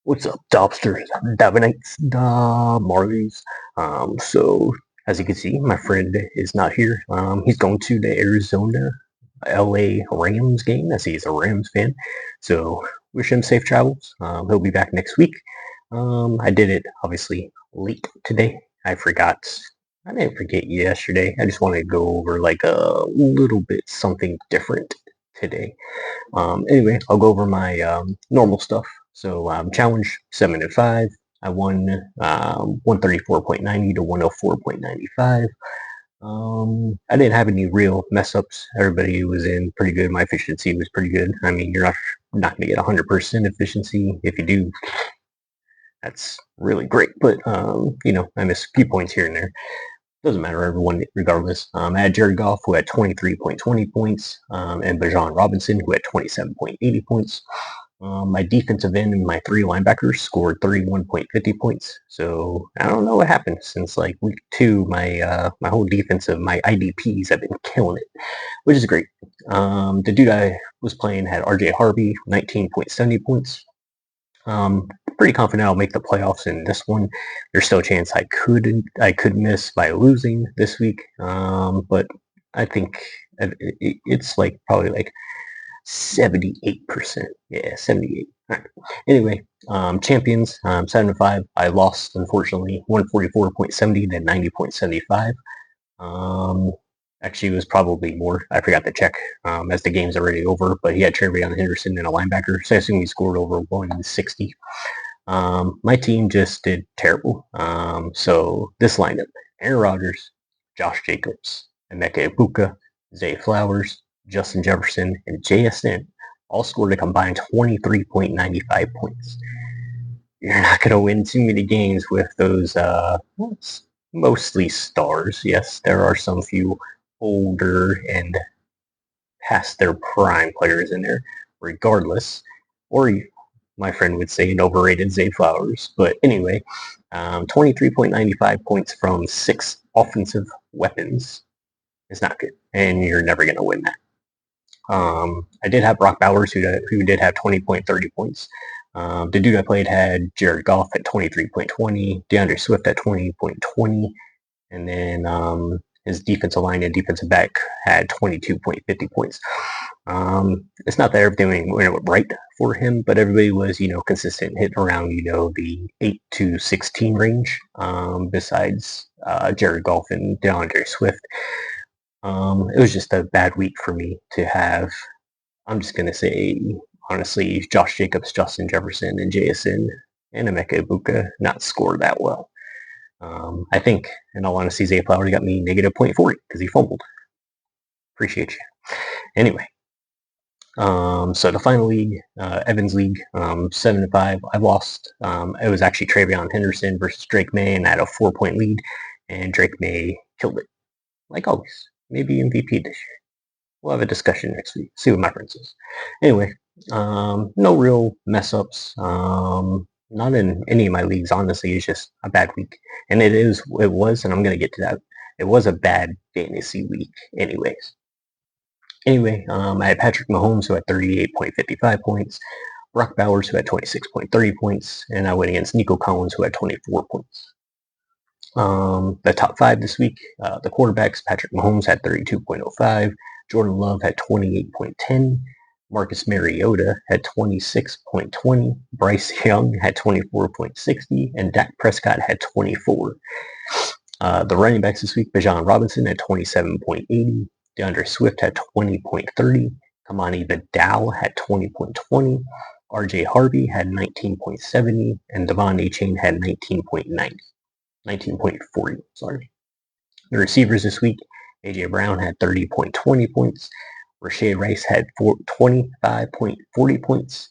What's up, Dobsters, Davinites, Marleys? So, as you can see, my friend is not here. He's going to the Arizona LA Rams game, as he's a Rams fan. So, wish him safe travels. He'll be back next week. I did it, obviously, late today. I didn't forget yesterday. I just wanted to go over like a little bit something different today. Anyway, I'll go over my normal stuff. So challenge 7-5. I won 134.90 to 104.95. I didn't have any real mess ups. Everybody was in pretty good. My efficiency was pretty good. I mean, you're not going to get 100% efficiency. If you do, that's really great. But I missed a few points here and there. Doesn't matter, everyone, regardless. I had Jared Goff, who had 23.20 points, and Bijan Robinson, who had 27.80 points. My defensive end and my three linebackers scored 31.50 points. So I don't know what happened since like week 2. My whole defensive, my IDPs have been killing it, which is great. The dude I was playing had RJ Harvey, 19.70 points. Pretty confident I'll make the playoffs in this one. There's still a chance I could miss by losing this week, but I think it's like probably like 78%. Yeah, 78. All right. Anyway, champions 7-5. I lost, unfortunately, 144.70 to 90.75. Actually, it was probably more. I forgot to check as the game's already over, but he had Trevion Henderson and a linebacker, so I assume he scored over 160. My team just did terrible. So this lineup: Aaron Rodgers, Josh Jacobs, Emeka Ibuka, Zay Flowers, Justin Jefferson, and JSN all scored a combined 23.95 points. You're not going to win too many games with those mostly stars. Yes, there are some few older and past their prime players in there, regardless. Or my friend would say an overrated Zay Flowers. But anyway, 23.95 points from 6 offensive weapons is not good, and you're never going to win that. I did have Brock Bowers, who did have 20.30 points. The dude I played had Jared Goff at 23.20, DeAndre Swift at 20.20, and then his defensive line and defensive back had 22.50 points. It's not that everything went right for him, but everybody was, consistent, hitting around, the 8 to 16 range, besides Jared Goff and DeAndre Swift. It was just a bad week for me to have, I'm just going to say, honestly, Josh Jacobs, Justin Jefferson, and JSN and Emeka Ibuka not score that well. I think, in all honesty, Zay Flowers got me negative 0.40 because he fumbled. Appreciate you. Anyway, so the final league, Evans League, 7-5. I lost. It was actually Trevion Henderson versus Drake May, and I had a 4-point lead, and Drake May killed it, like always. Maybe MVP this year. We'll have a discussion next week. See what my friend says. Anyway, no real mess ups. Not in any of my leagues, honestly. It's just a bad week, and it was, and I'm gonna get to that. It was a bad fantasy week, anyways. Anyway, I had Patrick Mahomes, who had 38.55 points, Brock Bowers, who had 26.30 points, and I went against Nico Collins, who had 24 points. The top 5 this week, the quarterbacks: Patrick Mahomes had 32.05, Jordan Love had 28.10, Marcus Mariota had 26.20, Bryce Young had 24.60, and Dak Prescott had 24. The running backs this week: Bijan Robinson had 27.80, DeAndre Swift had 20.30, Kamani Vidal had 20.20, RJ Harvey had 19.70, and Devon Achane had 19.40. Sorry. The receivers this week: AJ Brown had 30.20 points, Rashee Rice had 25.40 points,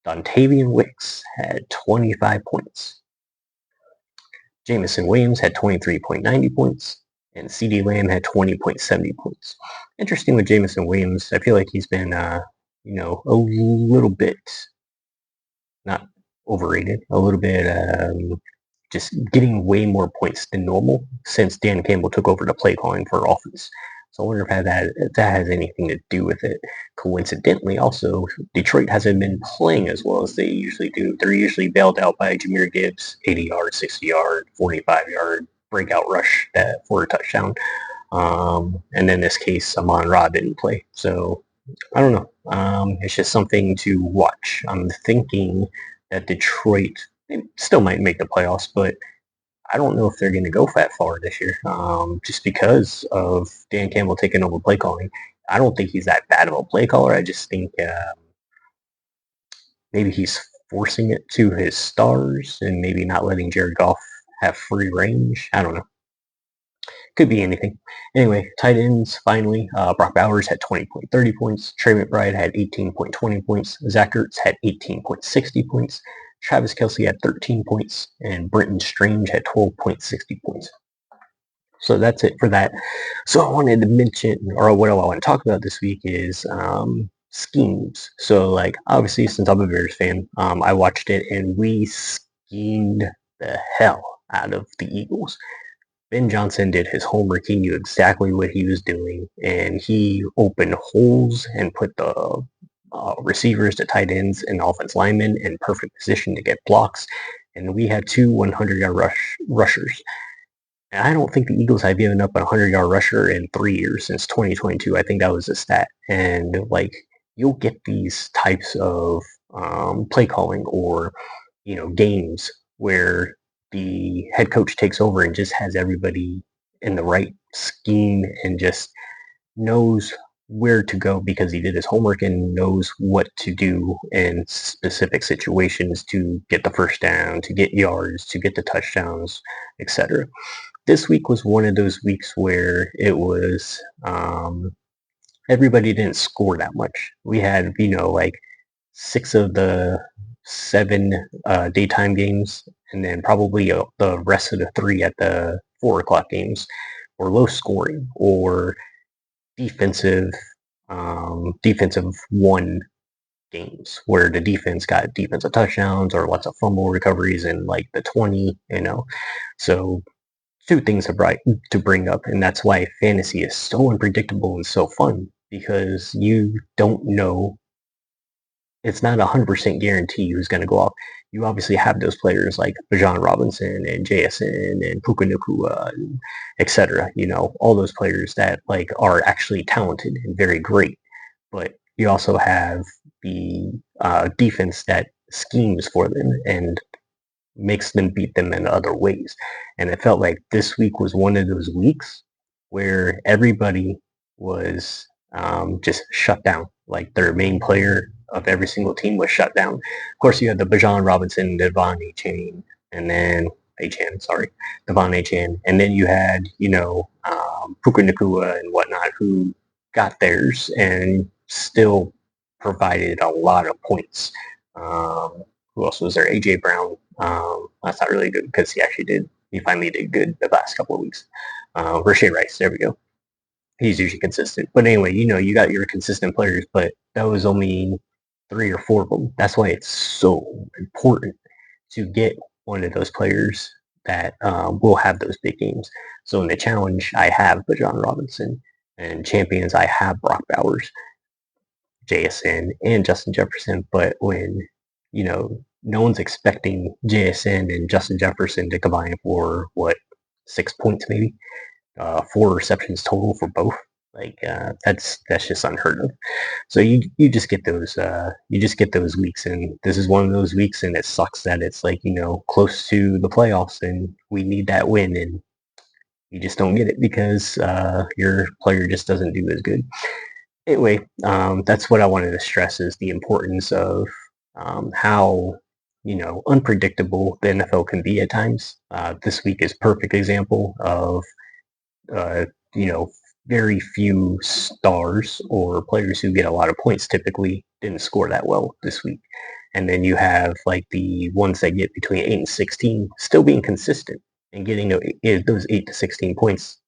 Dontavian Wicks had 25 points, Jameson Williams had 23.90 points, and CD Lamb had 20.70 points. Interesting with Jameson Williams, I feel like he's been, a little bit, not overrated, a little bit just getting way more points than normal since Dan Campbell took over the play calling for offense. So I wonder if that has anything to do with it. Coincidentally, also, Detroit hasn't been playing as well as they usually do. They're usually bailed out by Jahmyr Gibbs, 80-yard, 60-yard, 45-yard breakout rush for a touchdown. And in this case, Amon-Ra didn't play. So I don't know. It's just something to watch. I'm thinking that Detroit still might make the playoffs, but I don't know if they're going to go that far this year, just because of Dan Campbell taking over play calling. I don't think he's that bad of a play caller. I just think maybe he's forcing it to his stars and maybe not letting Jared Goff have free range. I don't know. Could be anything. Anyway, tight ends, finally. Brock Bowers had 20.30 points. Trey McBride had 18.20 points. Zach Ertz had 18.60 points. Travis Kelce had 13 points. And Brenton Strange had 12.60 points. So that's it for that. So I wanted to mention, or what I want to talk about this week is schemes. So, like, obviously, since I'm a Bears fan, I watched it and we schemed the hell out of the Eagles. Ben Johnson did his homework. He knew exactly what he was doing, and he opened holes and put the receivers, the tight ends, and offense linemen in perfect position to get blocks. And we had two 100-yard rushers. And I don't think the Eagles have given up a 100-yard rusher in 3 years since 2022. I think that was a stat. And like, you'll get these types of play calling or games where the head coach takes over and just has everybody in the right scheme and just knows where to go because he did his homework and knows what to do in specific situations to get the first down, to get yards, to get the touchdowns, etc. This week was one of those weeks where it was everybody didn't score that much. We had, like 6 of the 7 daytime games, and then probably the rest of the 3 at the 4 o'clock games were low scoring or defensive one games where the defense got defensive touchdowns or lots of fumble recoveries in like the 20. So 2 things to bring up, and that's why fantasy is so unpredictable and so fun, because you don't know. It's not 100% guarantee who's going to go off. You obviously have those players like Bijan Robinson and JSN and Puka Nacua, etc. All those players that like are actually talented and very great. But you also have the defense that schemes for them and makes them beat them in other ways. And it felt like this week was one of those weeks where everybody was just shut down. Like their main player of every single team was shut down. Of course, you had the Bijan Robinson, Devon Achane, and then Devon Achane, and then you had Puka Nacua and whatnot who got theirs and still provided a lot of points. Who else was there? AJ Brown. That's not really good because he finally did good the last couple of weeks. Rashay Rice, there we go. He's usually consistent. But anyway, you got your consistent players, but that was only 3 or 4 of them. That's why it's so important to get one of those players that will have those big games. So in the challenge, I have Bijan Robinson, and champions, I have Brock Bowers, JSN, and Justin Jefferson. But when no one's expecting JSN and Justin Jefferson to combine for 6 points maybe, 4 receptions total for both. Like that's just unheard of. So you just get those weeks, and this is one of those weeks, and it sucks that it's like close to the playoffs, and we need that win, and you just don't get it because your player just doesn't do as good. Anyway, that's what I wanted to stress is the importance of how unpredictable the NFL can be at times. This week is perfect example of very few stars or players who get a lot of points typically didn't score that well this week. And then you have like the ones that get between 8 and 16 still being consistent and getting those 8 to 16 points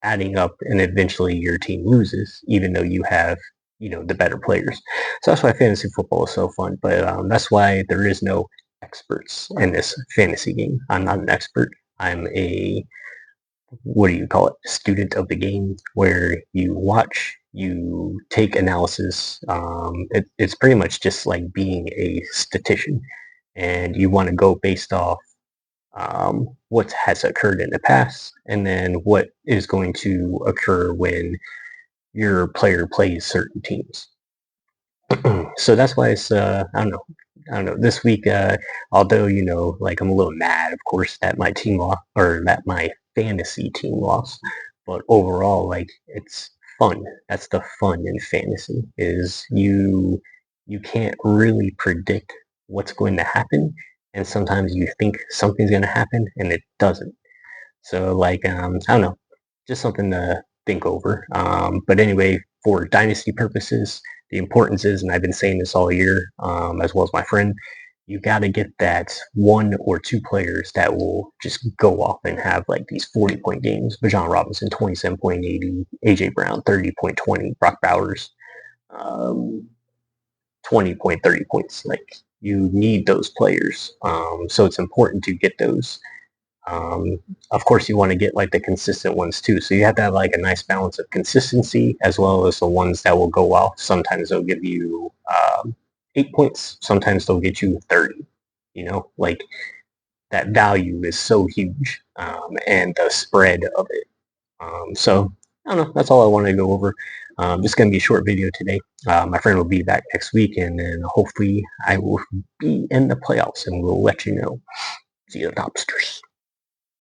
adding up, and eventually your team loses, even though you have the better players. So that's why fantasy football is so fun. But that's why there is no experts in this fantasy game. I'm not an expert. I'm a what do you call it, student of the game, where you watch, you take analysis. It's pretty much just like being a statistician, and you want to go based off what has occurred in the past, and then what is going to occur when your player plays certain teams. So that's why it's I don't know, this week, although like I'm a little mad, of course, that my team lost, or that my fantasy team lost, but overall, like, it's fun. That's the fun in fantasy, is you can't really predict what's going to happen, and sometimes you think something's going to happen and it doesn't. So, like, I don't know, just something to think over. But anyway, for dynasty purposes, the importance is, and I've been saying this all year, as well as my friend, you got to get that one or two players that will just go off and have like these 40-point games. Bijan Robinson, 27.80, AJ Brown, 30.20, Brock Bowers, 20.30 points. Like, you need those players. So it's important to get those. Of course, you want to get like the consistent ones too. So you have to have like a nice balance of consistency, as well as the ones that will go off. Sometimes they'll give you 8 points. Sometimes they'll get you 30. Like, that value is so huge, and the spread of it. So I don't know. That's all I wanted to go over. This is going to be a short video today. My friend will be back next week, and then hopefully I will be in the playoffs, and we'll let you know. See you, Topsters.